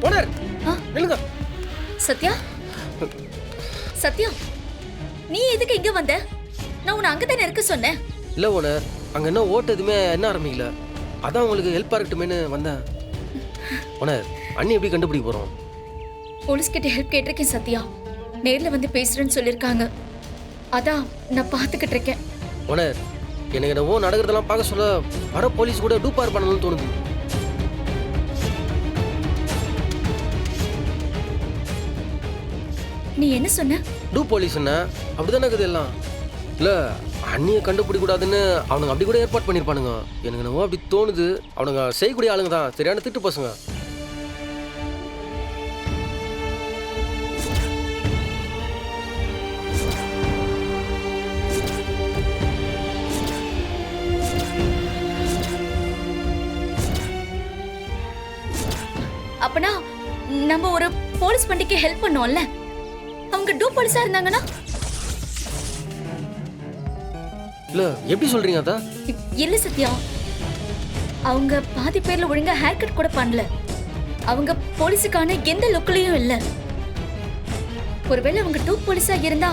Owner நில்லுங்க. சத்யா சத்யா, நீ எதுக்கு இங்க வந்த? நான் உன்னை அங்கதானே இருக்க சொன்னேன். இல்லை ஓனர், அங்கே என்ன ஓட்டு எதுவுமே என்ன ஆரம்பிக்கல, அதான் உங்களுக்கு ஹெல்ப்பாக இருக்கட்டுமேனு வந்தேன். ஓனர், அண்ணி எப்படி கண்டுபிடிக்க போகிறோம்? போலீஸ் கிட்ட ஹெல்ப் கேட்டிருக்கேன் சத்யா. நேர்ல வந்து பேசுறேன்னு சொல்லிருக்காங்க. அதான் நான் பாத்துக்கிட்டு இருக்கேன். ஓனர், எனக்கு என்னவோ நடக்கிறதெல்லாம் பார்க்க சொல்ல வர போலீஸ் கூட டூப்பார் பண்ணணும்னு தோணுது. நீ என்ன சொன்ன? டூ போலீஸ் என்ன அப்படிதானே இருக்குது எல்லாம். இல்லை, அண்ணியை கண்டுபிடிக்க கூடாதுன்னு அவனுங்க அப்படி கூட ஏற்பாடு பண்ணியிருப்பானுங்க. எனக்கு என்னவோ அப்படி தோணுது. அவனுங்க செய்யக்கூடிய ஆளுங்க தான், சரியான திட்டு பசங்க. அப்பனா நம்ம ஒரு போலீஸ் வண்டிக்கு ஹெல்ப் பண்ணோம்ல, அவங்க டூ போலீஸா இருந்தாங்கன்னா? இல்லை, எப்படி சொல்றீங்க அதான்? இல்ல சத்யா, அவங்க பாதி பேர்ல ஒழுங்கா ஹேர் கட் கூட பண்ணல. அவங்க போலீஸுக்கான எந்த லுக்லயும் இல்ல. ஒருவேளை அவங்க டூ போலீஸா இருந்தா?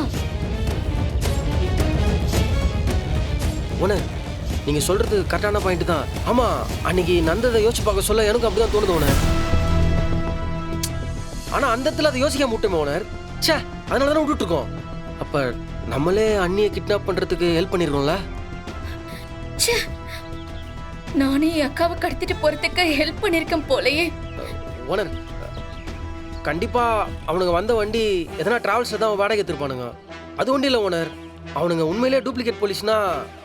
ஓனர், நீங்க சொல்றது கரெக்டான பாயிண்ட் தான். ஆமா, அன்னைக்கு நந்ததை யோசிச்சு பார்க்க சொல்ல எனக்கு அப்படிதான் தோணுது ஓனர். ஆனா அந்த இடத்துல அதை யோசிக்க முட்டுமே ஓனர். ச்சே, அதனால தானே விட்டுட்டு இருக்கோம். அப்ப நம்மளே அண்ணியை கிட்னாப் பண்றதுக்கு ஹெல்ப் பண்ணிருக்கோம்ல. ச்சே, நானே என் அக்காவை கடத்திட்டு போறதுக்கு ஹெல்ப் பண்ணிருக்கேன் போலயே. ஓனர், கண்டிப்பா அவனுங்க வந்த வண்டி எதனா டிராவல்ஸ்ல தான் வாடகை எடுத்துருப்பானுங்க. அது ஒன்றும் இல்லை ஓனர், அவனுங்க உண்மையிலேயே டூப்ளிகேட் போலீஸ்னா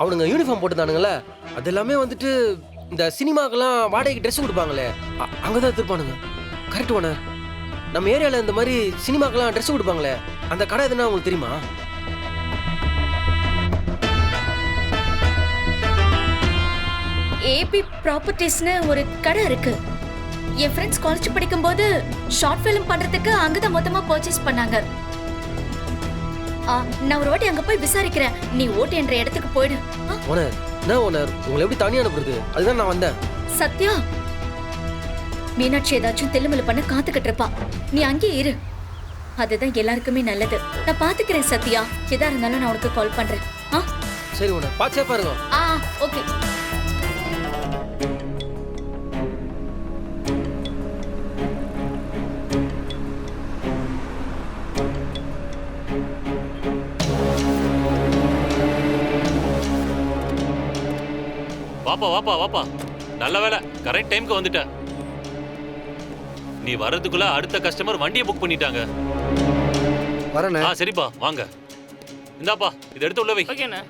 அவனுங்க யூனிஃபார்ம் போட்டுதானுங்களே, அது எல்லாமே வந்துட்டு இந்த சினிமாக்கெல்லாம் வாடகைக்கு ட்ரெஸ் கொடுப்பாங்களே அங்கதான் எடுத்துருப்பானுங்க. Correct owner. நம்ம ஏரியாவில் இந்த மாதிரி சினிமாக்கெல்லாம் ட்ரெஸ் கொடுப்பாங்களே, அந்த கடை எதுனா உங்களுக்கு தெரியுமா? ஏபி ப்ராப்பர்ட்டிஸ்னு ஒரு கடை இருக்கு. என் ஃப்ரெண்ட்ஸ் காலேஜ் படிக்கும்போது ஷார்ட் ஃபிலிம் பண்றதுக்கு அங்கதான் மொத்தமா பர்ச்சேஸ் பண்ணாங்க. நான் ஒரு வாட்டி அங்க போய் விசாரிக்கிறேன். நீ ஓட்டு என்ற இடத்துக்கு போயிடு. ஓனர், என்ன ஓனர், உங்களை எப்படி தனியா அனுப்புறது? அதுதான் நான் வந்தேன். சத்யா, மீனாட்சி ஏதாச்சும் தெல்லுமலு பண்ண காத்துக்கிட்டு இருப்பா. நீ அங்கேயே இரு, அதுதான் எல்லாருக்குமே நல்லது. நான் பாத்துக்கிறேன் சத்யா. எதா இருந்தாலும் நான் உனக்கு கால் பண்றேன். சரி ஓனர், பாச்சே பாருங்க. ஓகே. வாப்பா வாப்பா வாப்பா, நல்ல வேலை கரெக்ட் டைம்க்கு வந்துட்ட. நீ வர்றதுக்குள்ள அடுத்த கஸ்டமர் வண்டியை புக் பண்ணிட்டாங்க. வரேண்ணே. சரிப்பா வாங்க. இந்தாப்பா, இதை எடுத்து உள்ள வை. ஓகேண்ணே.